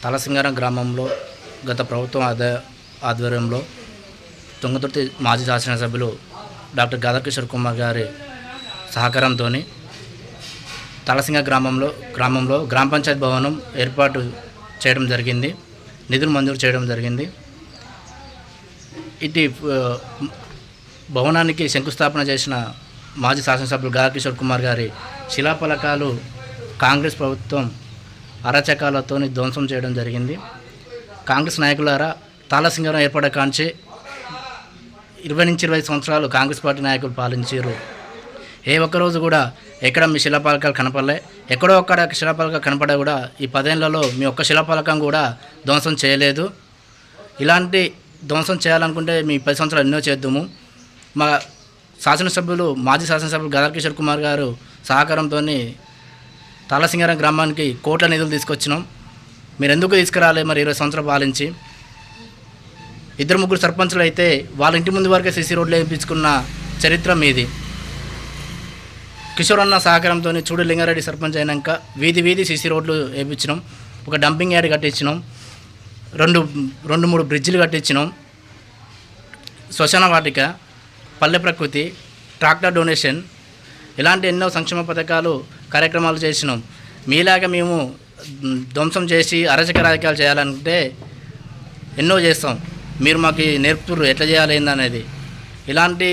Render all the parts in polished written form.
తలసింగారం గ్రామంలో గత ప్రభుత్వం ఆధ్వర్యంలో తుంగతుర్తి మాజీ శాసనసభ్యులు డాక్టర్ గాదర్ కిషోర్ కుమార్ గారి సహకారంతో తలసింగ గ్రామంలో గ్రామ పంచాయతీ భవనం ఏర్పాటు చేయడం జరిగింది. నిధులు మంజూరు చేయడం జరిగింది. ఇటు భవనానికి శంకుస్థాపన చేసిన మాజీ శాసనసభ్యులు గాదర్ కిషోర్ కుమార్ గారి శిలాఫలకాలు కాంగ్రెస్ ప్రభుత్వం అరాచకాలతో ధ్వంసం చేయడం జరిగింది. కాంగ్రెస్ నాయకులారా, తాళసింగారం ఏర్పడే కాంచి 20 నుంచి 25 సంవత్సరాలు కాంగ్రెస్ పార్టీ నాయకులు పాలించారు. ఏ ఒక్కరోజు కూడా ఎక్కడ మీ శిలాఫలకాలు కనపడలే. ఎక్కడో ఒక్కడ శిలాఫలకాలు కనపడా కూడా ఈ 10 ఏళ్లలో మీ ఒక్క శిలాఫలకం కూడా ధ్వంసం చేయలేదు. ఇలాంటి ధ్వంసం చేయాలనుకుంటే మీ 10 సంవత్సరాలు ఎన్నో చేద్దాము. మా మాజీ శాసనసభ్యులు గాదర్ కిషోర్ కుమార్ గారు సహకారంతో తాళసింగారం గ్రామానికి కోట్ల నిధులు తీసుకొచ్చినాం. మీరు ఎందుకు తీసుకురాలే? మరి 20 సంవత్సరాలు పాలించి 2-3 సర్పంచులు అయితే వాళ్ళ ఇంటి ముందు వరకే సీసీ రోడ్లు వేయించుకున్న చరిత్ర మీది. కిషోర్ అన్న సహకారంతో చూడు లింగారెడ్డి సర్పంచ్ అయినాక వీధి సీసీ రోడ్లు వేయించినాం. ఒక డంపింగ్ యార్డ్ కట్టించినాం. 2-3 బ్రిడ్జిలు కట్టించినాం. శ్మశాన వాటిక, పల్లె ప్రకృతి, ట్రాక్టర్ డొనేషన్, ఇలాంటి ఎన్నో సంక్షేమ పథకాలు కార్యక్రమాలు చేసినాం. మీలాగా మేము ధ్వంసం చేసి అరాచక రాజకీయాలు చేయాలంటే ఎన్నో చేస్తాం. మీరు మాకు నేర్పుతుర్రు ఎట్లా చేయాలి ఏందనేది. ఇలాంటి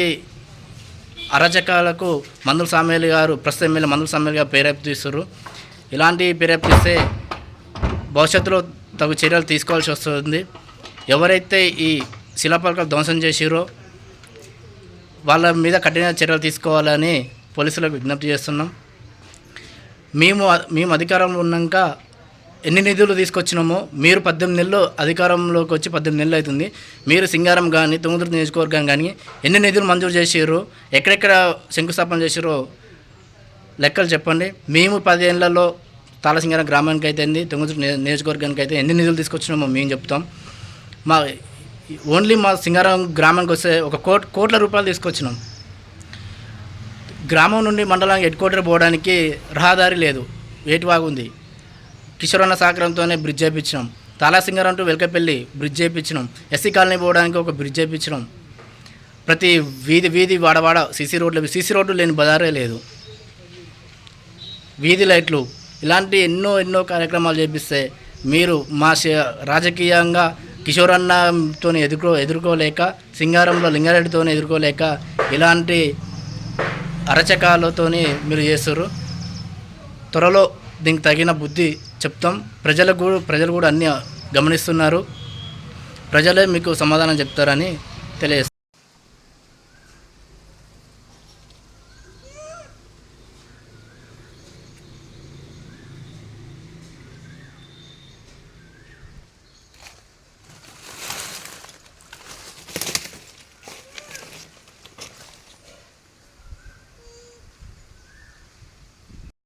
అరాచకాలకు మందుల సామ్యాలు గారు, ప్రస్తుత ఎమ్మెల్యే మందుల సామ్యాలు గారు ప్రేరేపిస్తున్నారు. ఇలాంటి ప్రేరేపిస్తే భవిష్యత్తులో తగు చర్యలు తీసుకోవాల్సి వస్తుంది. ఎవరైతే ఈ శిలాఫలకాలు ధ్వంసం చేసిరో వాళ్ళ మీద కఠిన చర్యలు తీసుకోవాలని పోలీసులకు విజ్ఞప్తి చేస్తున్నాం. మేము అధికారంలో ఉన్నాక ఎన్ని నిధులు తీసుకొచ్చినామో, మీరు 18 నెలలు అధికారంలోకి వచ్చి 18 నెలలు అవుతుంది. మీరు సింగారం కానీ తుంగతుర్తి నియోజకవర్గం కానీ ఎన్ని నిధులు మంజూరు చేసారో, ఎక్కడెక్కడ శంకుస్థాపన చేసారో లెక్కలు చెప్పండి. మేము 10 ఏళ్లలో తాళసింగారం గ్రామానికి అయితే తుంగతుర్తి నియోజకవర్గానికి అయితే ఎన్ని నిధులు తీసుకొచ్చినామో మేము చెప్తాం. మా సింగారం గ్రామానికి వస్తే ఒక కోట్ల రూపాయలు తీసుకొచ్చినాం. గ్రామం నుండి మండలానికి హెడ్ క్వార్టర్ పోవడానికి రహదారి లేదు, వేటివాగు ఉంది. కిషోర్ అన్న సహకారంతోనే బ్రిడ్జ్ చేయించినాం. తాళసింగారం టు వెల్కపల్లి బ్రిడ్జ్ చేయించినాం. ఎస్సీ కాలనీ పోవడానికి ఒక బ్రిడ్జ్ చేయించినాం. ప్రతి వీధి వాడవాడ సీసీ రోడ్లు లేని బజారే లేదు. వీధి లైట్లు, ఇలాంటి ఎన్నో కార్యక్రమాలు చేపిస్తే మీరు మా రాజకీయంగా కిషోర్ అన్నతో ఎదుర్కోలేక, సింగారంలో లింగారెడ్డితో ఎదుర్కోలేక ఇలాంటి అరచకాలతో మీరు చేస్తారు. త్వరలో దీనికి తగిన బుద్ధి చెప్తాం. ప్రజలు కూడా అన్నీ గమనిస్తున్నారు. ప్రజలే మీకు సమాధానం చెప్తారని తెలియజేస్తారు.